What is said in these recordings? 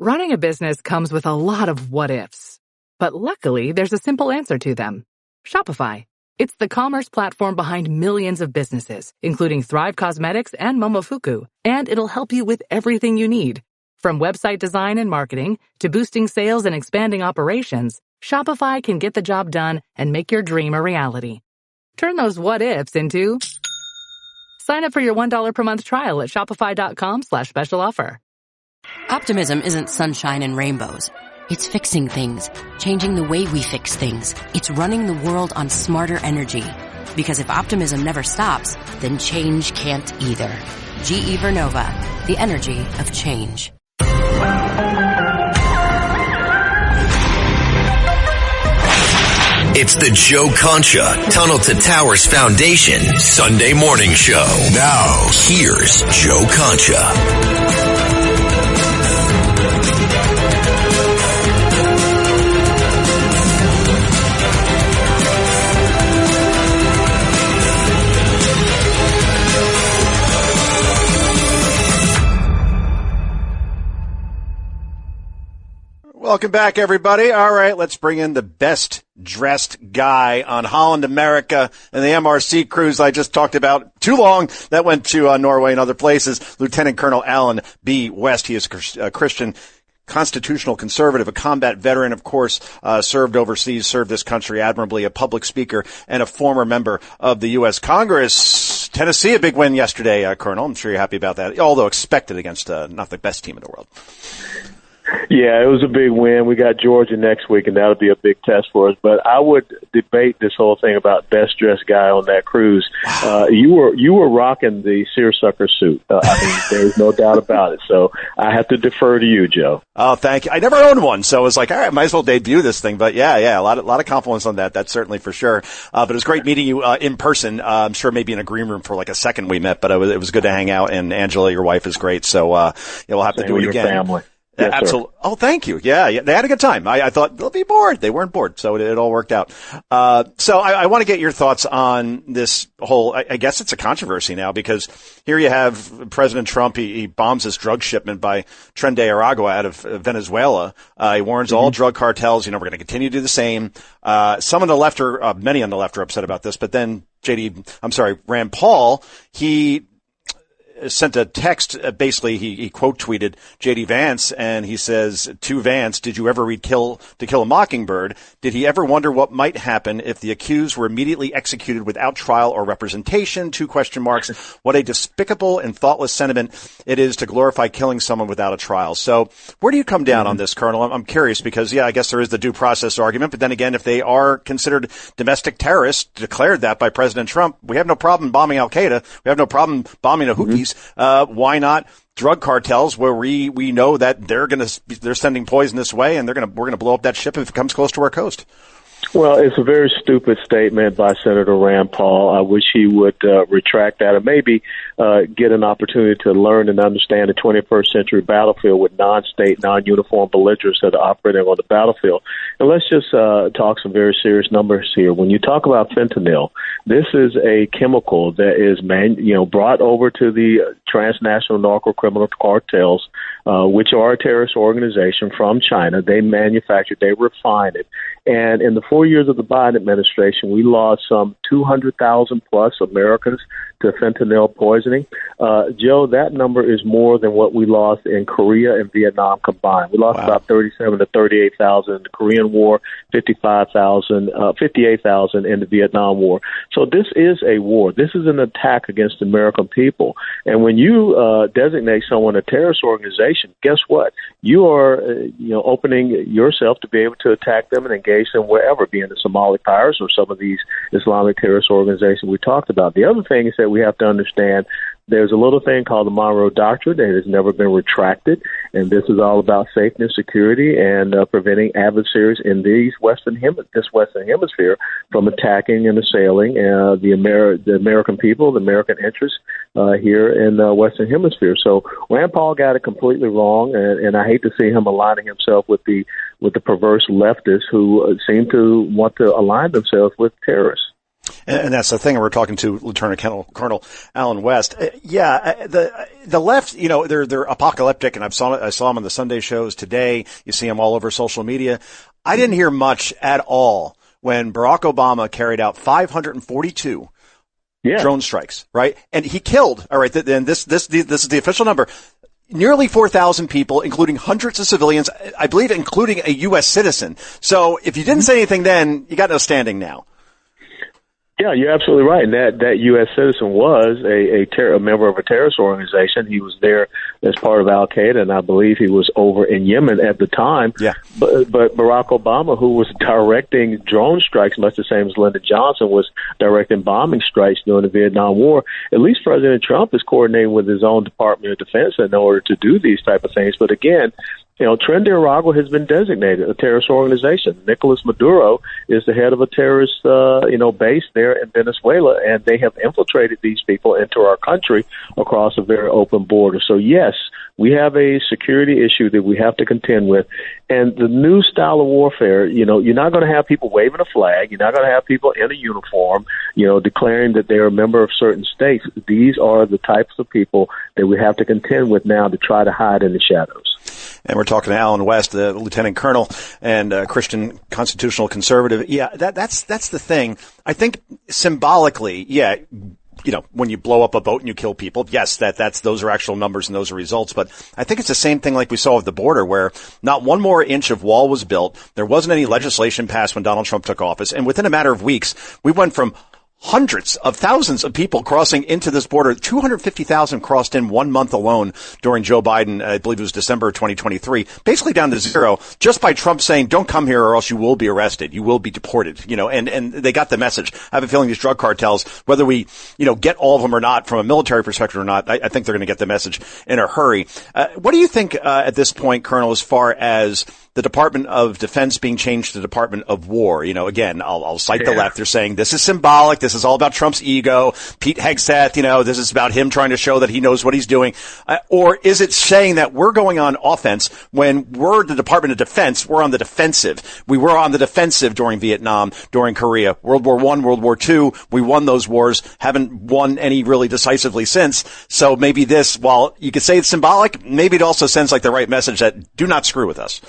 Running a business comes with a lot of what-ifs. But luckily, there's a simple answer to them. Shopify. It's the commerce platform behind millions of businesses, including Thrive Cosmetics and Momofuku. And it'll help you with everything you need. From website design and marketing to boosting sales and expanding operations, Shopify can get the job done and make your dream a reality. Turn those what-ifs into... Sign up for your $1 per month trial at shopify.com/special offer. Optimism isn't sunshine and rainbows. It's fixing things, changing the way we fix things. It's running the world on smarter energy. Because if optimism never stops, then change can't either. GE Vernova, the energy of change. It's the Joe Concha Tunnel to Towers Foundation Sunday Morning Show. Now, here's Joe Concha. Welcome back, everybody. All right, let's bring in the best-dressed guy on Holland America and the MRC cruise I just talked about too long that went to Norway and other places, Lieutenant Colonel Alan B. West. He is a Christian constitutional conservative, a combat veteran, of course, served overseas, served this country admirably, a public speaker, and a former member of the U.S. Congress. Tennessee, a big win yesterday, Colonel. I'm sure you're happy about that, although expected against not the best team in the world. Yeah, it was a big win. We got Georgia next week, and that'll be a big test for us. But I would debate this whole thing about best dressed guy on that cruise. You were rocking the seersucker suit. There's no doubt about it. So I have to defer to you, Joe. Oh, thank you. I never owned one, so I was like, all right, might as well debut this thing. But yeah, a lot of compliments on that. That's certainly for sure. But it was great meeting you in person. I'm sure maybe in a green room for like a second we met, but it was good to hang out. And Angela, your wife, is great. So we'll have to do it again. Family. Yes, absolutely. Sir. Oh, thank you. Yeah, they had a good time. I thought they'll be bored. They weren't bored, so it all worked out. So I want to get your thoughts on this whole, I guess it's a controversy now, because here you have President Trump, he bombs this drug shipment by Tren de Aragua out of Venezuela. He warns all drug cartels, we're going to continue to do the same. Some on the left many on the left are upset about this, but then Rand Paul, he sent a text, basically he quote tweeted J.D. Vance, and he says to Vance, did you ever read To Kill a Mockingbird? Did he ever wonder what might happen if the accused were immediately executed without trial or representation? 2 question marks. What a despicable and thoughtless sentiment it is to glorify killing someone without a trial. So where do you come down on this, Colonel? I'm curious because, I guess there is the due process argument, but then again, if they are considered domestic terrorists, declared that by President Trump, we have no problem bombing Al-Qaeda. We have no problem bombing the Houthis. Why not drug cartels where we know that they're sending poison this way and we're gonna blow up that ship if it comes close to our coast? Well, it's a very stupid statement by Senator Rand Paul. I wish he would retract that, or maybe get an opportunity to learn and understand the 21st century battlefield with non-state, non-uniform belligerents that are operating on the battlefield. And let's just talk some very serious numbers here. When you talk about fentanyl, this is a chemical that is brought over to the transnational narco-criminal cartels, which are a terrorist organization from China. They manufacture, they refine it. And in the 4 years of the Biden administration, we lost some 200,000 plus Americans to fentanyl poisoning. Joe, that number is more than what we lost in Korea and Vietnam combined. We lost about 37 to 38,000 in the Korean War, 58,000 in the Vietnam War. So this is a war. This is an attack against the American people. And when you designate someone a terrorist organization, guess what? You are opening yourself to be able to attack them and engage them wherever, be it the Somali pirates or some of these Islamic terrorist organizations we talked about. The other thing is that we have to understand there's a little thing called the Monroe Doctrine that has never been retracted, and this is all about safety and security and preventing adversaries in this Western Hemisphere from attacking and assailing the American people, the American interests here in the Western Hemisphere. So Rand Paul got it completely wrong, and I hate to see him aligning himself with the perverse leftists who seem to want to align themselves with terrorists. And that's the thing. We're talking to Lieutenant Colonel Allen West. The left, they're apocalyptic, and I saw them on the Sunday shows today. You see them all over social media. I didn't hear much at all when Barack Obama carried out 542 drone strikes, right? And he killed. All right, then this is the official number. Nearly 4,000 people, including hundreds of civilians, I believe, including a U.S. citizen. So if you didn't say anything then, you got no standing now. Yeah, you're absolutely right. And that U.S. citizen was a member of a terrorist organization. He was there as part of Al Qaeda, and I believe he was over in Yemen at the time. Yeah. But Barack Obama, who was directing drone strikes, much the same as Lyndon Johnson was directing bombing strikes during the Vietnam War, at least President Trump is coordinating with his own Department of Defense in order to do these type of things. But again, Tren de Aragua has been designated a terrorist organization. Nicolas Maduro is the head of a terrorist, base there in Venezuela, and they have infiltrated these people into our country across a very open border. So yes, we have a security issue that we have to contend with. And the new style of warfare, you're not going to have people waving a flag. You're not going to have people in a uniform, declaring that they're a member of certain states. These are the types of people that we have to contend with now to try to hide in the shadows. And we're talking to Allen West, the lieutenant colonel and Christian constitutional conservative. Yeah, that's the thing. I think symbolically, when you blow up a boat and you kill people, yes, those are actual numbers and those are results. But I think it's the same thing like we saw with the border, where not one more inch of wall was built. There wasn't any legislation passed when Donald Trump took office. And within a matter of weeks, we went from hundreds of thousands of people crossing into this border. 250,000 crossed in 1 month alone during Joe Biden. I believe it was December of 2023, basically down to zero, just by Trump saying, don't come here or else you will be arrested. You will be deported, and they got the message. I have a feeling these drug cartels, whether we, get all of them or not from a military perspective or not, I think they're going to get the message in a hurry. What do you think, at this point, Colonel, as far as the Department of Defense being changed to the Department of War? Again, I'll cite the left. They're saying this is symbolic. This is all about Trump's ego. Pete Hegseth, this is about him trying to show that he knows what he's doing. Or is it saying that we're going on offense when we're the Department of Defense? We're on the defensive. We were on the defensive during Vietnam, during Korea, World War I, World War II. We won those wars, haven't won any really decisively since. So maybe this, while you could say it's symbolic, maybe it also sends like the right message that do not screw with us.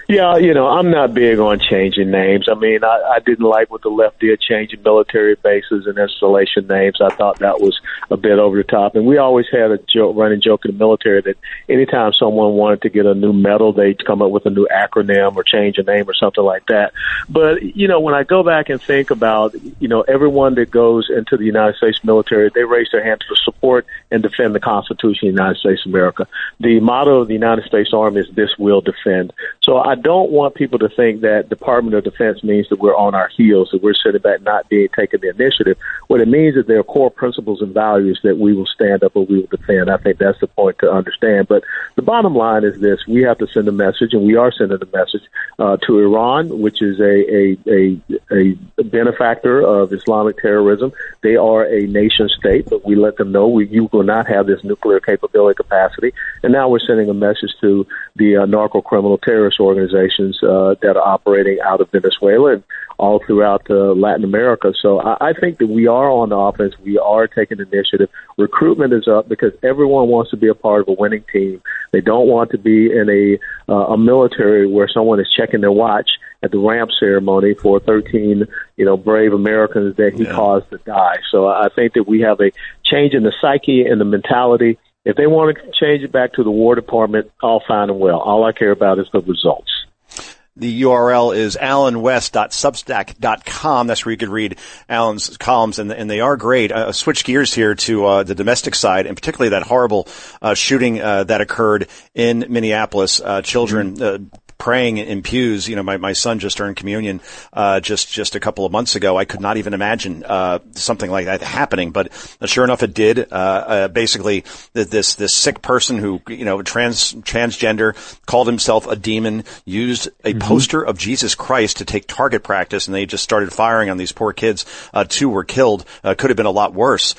Yeah, I'm not big on changing names. I mean, I didn't like what the left did, changing military bases and installation names. I thought that was a bit over the top. And we always had a running joke in the military that anytime someone wanted to get a new medal, they'd come up with a new acronym or change a name or something like that. But, when I go back and think about, everyone that goes into the United States military, they raise their hands to support and defend the Constitution of the United States of America. The motto of the United States Army is "This will defend." So I don't want people to think that Department of Defense means that we're on our heels, that we're sitting back not taking the initiative. What it means is there are core principles and values that we will stand up and we will defend. I think that's the point to understand. But the bottom line is this: we have to send a message, and we are sending a message to Iran, which is a benefactor of Islamic terrorism. They are a nation state, but we let them know you will not have this nuclear capability capacity. And now we're sending a message to the narco-criminal terrorist organizations that are operating out of Venezuela and all throughout Latin America. So I think that we are on the offense. We are taking initiative. Recruitment is up because everyone wants to be a part of a winning team. They don't want to be in a military where someone is checking their watch at the ramp ceremony for 13, brave Americans that he caused to die. So I think that we have a change in the psyche and the mentality. If they want to change it back to the War Department, all fine and well. All I care about is the results. The URL is allenwest.substack.com. That's where you could read Allen's columns, and they are great. Switch gears here to the domestic side, and particularly that horrible shooting that occurred in Minneapolis. Children praying in pews. My son just earned communion just a couple of months ago. I could not even imagine something like that happening, but sure enough, it did. Basically, this sick person who transgender, called himself a demon, used a poster of Jesus Christ to take target practice, and they just started firing on these poor kids. 2 were killed. Could have been a lot worse.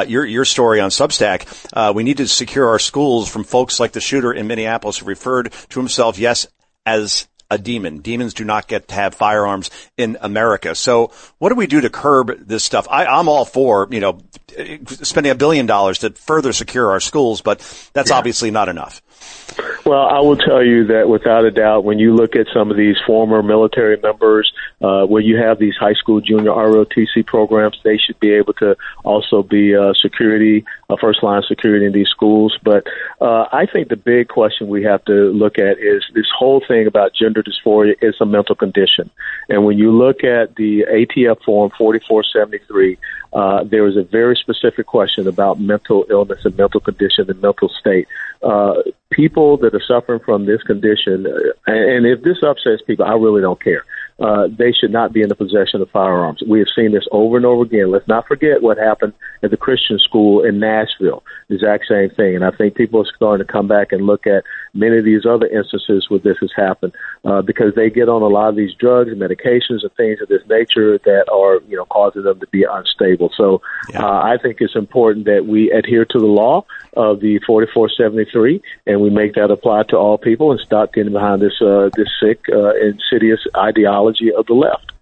Your story on Substack. We need to secure our schools from folks like the shooter in Minneapolis who referred to himself, yes, as a demon. Demons do not get to have firearms in America. So what do we do to curb this stuff? I'm all for, spending $1 billion to further secure our schools, but that's obviously not enough. Well, I will tell you that without a doubt, when you look at some of these former military members, where you have these high school junior ROTC programs, they should be able to also be first line security in these schools. But I think the big question we have to look at is this whole thing about gender dysphoria is a mental condition. And when you look at the ATF form 4473, there is a very specific question about mental illness and mental condition and mental state. People that are suffering from this condition, and if this upsets people, I really don't care. They should not be in the possession of firearms. We have seen this over and over again. Let's not forget what happened at the Christian school in Nashville. The exact same thing. And I think people are starting to come back and look at many of these other instances where this has happened, because they get on a lot of these drugs and medications and things of this nature that are, causing them to be unstable. So I think it's important that we adhere to the law of the 4473, and we make that apply to all people and stop getting behind this sick, insidious ideology of the left.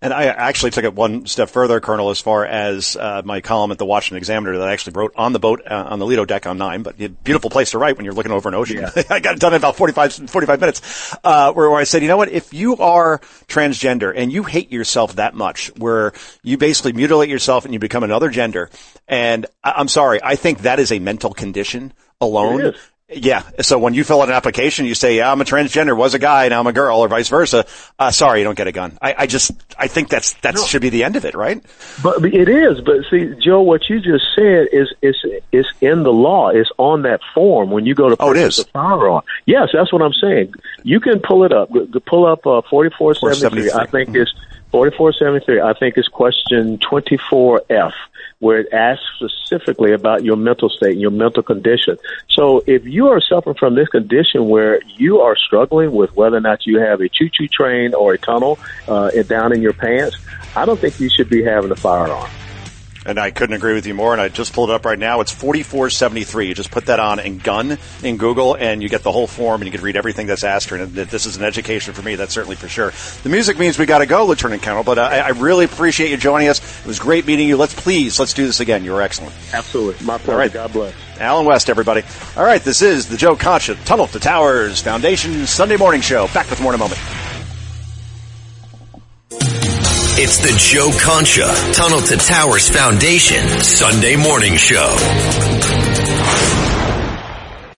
And I actually took it one step further, Colonel, as far as my column at the Washington Examiner that I actually wrote on the boat on the Lido deck on 9. But beautiful place to write when you're looking over an ocean. Yeah. I got it done in about 45 minutes, where I said, you know what, if you are transgender and you hate yourself that much, where you basically mutilate yourself and you become another gender, and I'm sorry, I think that is a mental condition alone. Yeah. So when you fill out an application, you say, I'm a transgender, was a guy, now I'm a girl, or vice versa. Sorry, you don't get a gun. I think that should be the end of it, right? But it is. But see, Joe, what you just said is in the law. It's on that form when you go to purchase a firearm. Yes, that's what I'm saying. You can pull it up. Pull up 4473. I think it's 4473. I think it's question 24F. Where it asks specifically about your mental state and your mental condition. So if you are suffering from this condition where you are struggling with whether or not you have a choo-choo train or a tunnel down in your pants, I don't think you should be having a firearm. And I couldn't agree with you more, and I just pulled it up right now. It's 4473. You just put that on and gun in Google, and you get the whole form, and you can read everything that's asked her. And this is an education for me, that's certainly for sure. The music means we got to go, Lieutenant Colonel, but I really appreciate you joining us. It was great meeting you. Let's do this again. You were excellent. Absolutely. My pleasure. All right. God bless. Alan West, everybody. All right, this is the Joe Concha Tunnel to Towers Foundation Sunday Morning Show. Back with more in a moment. It's the Joe Concha Tunnel to Towers Foundation Sunday Morning Show.